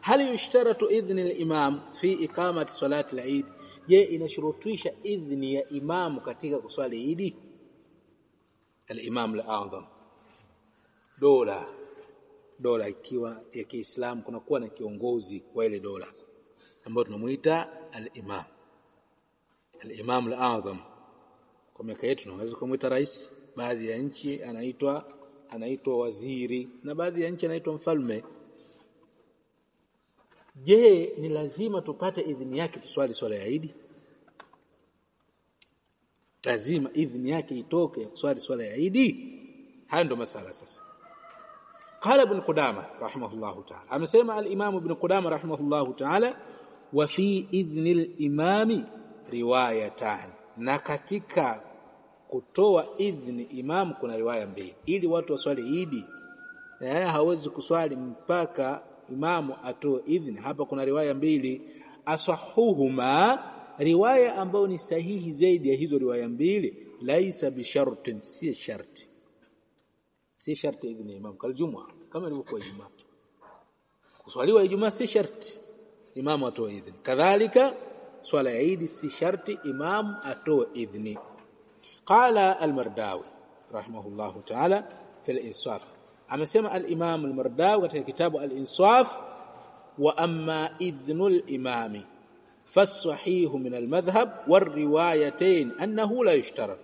hal yushtaratu idhn al-imam fi iqamati salati al-eid, je inashurutisha idhni ya imam katika kuswali Eid? Al-imam al-a'zam, dola ikiwa ya Kiislamu kunakuwa na kiongozi wa ile dola ambao tunamuita al-imam al-a'zam. Kwa miaka yetu tunaweza kumuita rais, baadhi ya nchi anaitwa waziri, na baadhi ya nchi anaitwa mfalme. Je, ni lazima tupate idhini yake tuswali swala ya Eid? Lazima idhini yake itoke kuswali swala ya Eid? Hayo ndo masala sasa. Qala ibn Qudama rahimahullahu ta'ala, amesema al-Imam ibn Qudama rahimahullahu ta'ala, wa fi idhni al-imami riwayatan, na katika kutoa idhni imam kuna riwaya mbili. Ili watu waswali Eid, hawezi kuswali mpaka imamu atoe idhni. Hapa kuna riwaya mbili, asahuhuma, riwaya ambayo ni sahihi zaidi ya hizo riwaya mbili, laisa bishartin, si sharti idhni imam kal Jumaa, kama ilivyokuwa Ijumaa. Kuswaliwa Ijumaa si sharti imamu atoe idhni, kadhalika swala ya Eid si sharti imamu atoe idhni. Qala al-Mardawi rahimahullahu ta'ala fi al-Insaf, amesema al-Imam al-Mardawi katika kitabu al-Insaf, wa amma idhnu al-imami فالصحيح من المذهب والروايتين أنه لا يشترط.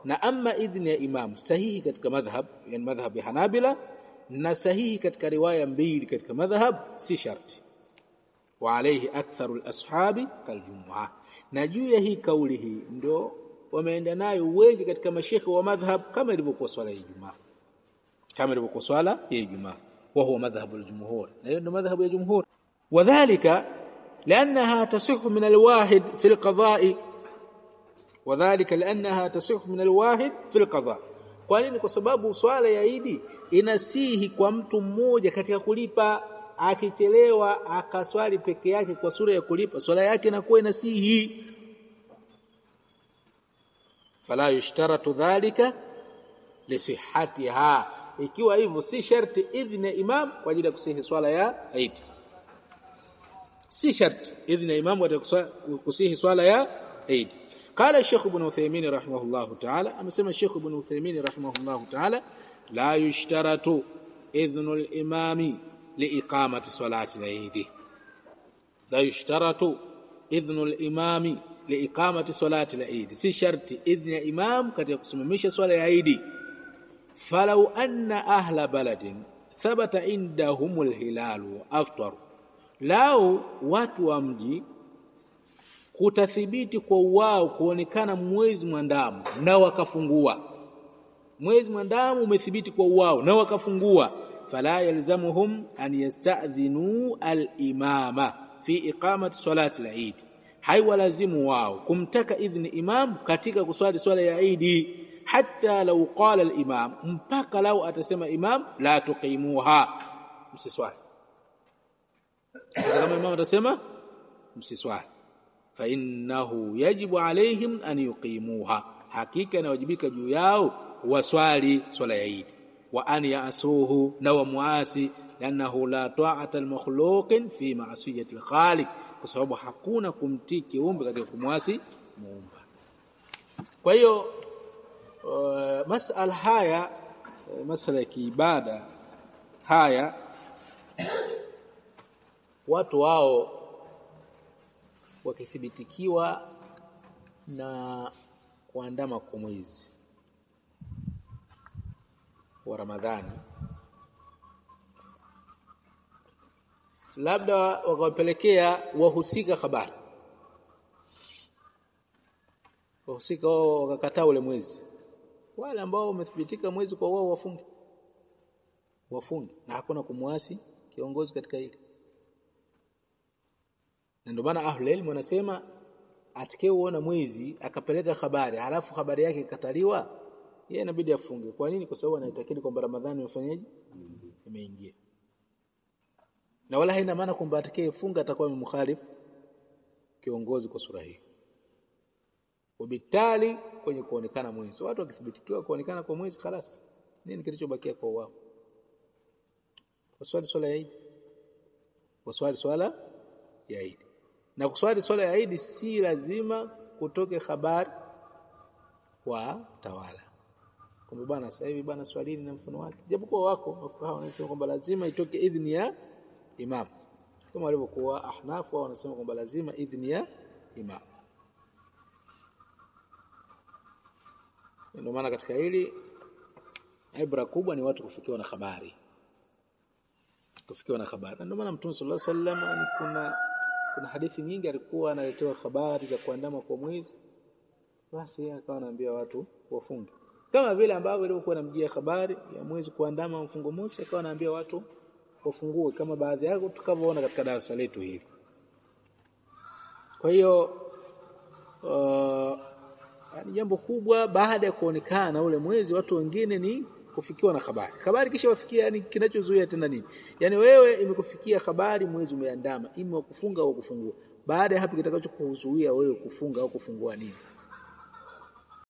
na amma idhni ya imam sahihi katika madhhab, yani madhhab ya Hanabila, na sahihi katika riwaya mbili katika madhhab, si sharti. Wa alayhi aktharu al-ashabi kal-Jumu'ah, na juu ya hii kauli hii ndio wameenda nayo wengi katika mashekhi wa madhhab, kama ilivyokuwa swala ya Ijumaa, wa huwa madhhabu al-jumhur, na hiyo ndio madhhabu ya jumhur. Wadhālika لأنها تصح من الواحد في القضاء، kwa nini? Kwa sababu swala ya Eid inasihi kwa mtu mmoja katika kulipa. Akichelewa akaswali peke yake kwa sura ya kulipa, swala yake inakuwa inasihi. Fala yushtaratu dhalika lisihhatiha, ikiwa hivyo si sharti idhni ya imam kwa ajili ya kusihi swala ya Eid. Si sharti idhni ya imam kwa kusihi swala ya Eid. Qala Sheikh Ibn Uthaymeen rahimahullahu ta'ala, amesema Sheikh Ibn Uthaymeen rahimahullahu ta'ala, la yushtaratu idhnu al-imami liiqamati salati al-Eid. La yushtaratu idhnu al-imami liiqamati salati al-Eid, si sharti idhni ya imam katika kusimamisha swala ya Eid. Falau anna ahla baladin thabata indahum al-hilal wa aftaru, lao watu wa mji kutathibiti kwa wao kuonekana mwezi mwandamo na wakafungua, mwezi mwandamo umethibiti kwa wao na wakafungua, fala yalzamuhum an yasta'dhinu al-imama fi iqamati salati al-Eid, haiwalazimu wao kumtaka idhni imam katika kuswali swala ya Eid, hatta law qala al-imam, mpaka lao atasema imam, la tuqimuha, msiswali. Kama imam atasema msiswali, fa innahu yajibu alaihim an yuqimuha, hakika inawajibika juu yao waswali swala ya Eid. Wa an ya'suhu, na wa muasi, lanahu la ta'ata al-makhluqin fi ma'siyati al-khaliq, kwa sababu hakuna kumtii kiumbe katika kumwasi muumba. Kwa hiyo masala haya, masala ya kiibada haya, watu wao wakithibitikiwa na kuandama kwa mwezi wa Ramadhani, labda wakawapelekea wahusika habari, wahusika wao wakakataa ule mwezi, wale ambao wamethibitika mwezi kwa wao wafunge, na hakuna kumwasi kiongozi katika hili. Na ndio maana ahlul ilm wanasema atakayeona mwezi akapeleka habari halafu habari yake ikataliwa, yeye inabidi afunge. Kwa nini? Kwa sababu anaitakidi kwamba Ramadhani imefanyaje, imeingia, na wala haina maana kwamba atakayefunga atakuwa mkhalifu kiongozi kwa sura hii. Wabitali kwenye kuonekana mwezi, watu wakithibitikiwa kuonekana kwa mwezi, خلاص nini kilichobakia kwa wao? Swala ya Eid kuswali swala ya Eid. Na kuswali swala ya Eid si lazima kutoke habari kwa tawala. Kwamba bwana sasa hivi bwana swalini na mfano wake. Japokuwa wako mafukaha wanasema kwamba lazima itoke idhni ya imam. Kama walivyokuwa Ahnaf wao wanasema kwamba lazima idhni ya imam. Ndio maana katika hili ibra kubwa ni watu kufikiwa na habari. Kufikiwa na habari. Ndio maana Mtume sallallahu alaihi wasallam kuna hadithi nyingi alikuwa analetewa habari za kuandama kwa mwezi. Basi akawa anaambia watu wafunge. Kama vile ambavyo ilikuwa anamjia habari ya mwezi kuandama mfungo mosi, akawa anaambia watu wafungue kama baadhi yao tukavyoona katika darasa letu hili. Kwa hiyo ni jambo kubwa baada ya kuonekana ule mwezi, watu wengine ni kufikiwa na habari. Habari kisha wafikia, yani kinachozuia tena nini? Yani wewe imekufikia habari mwezi umeandama, ima kufunga au kufungua. Baada ya hapo kitakachokuzuia wewe kufunga au kufungua nini?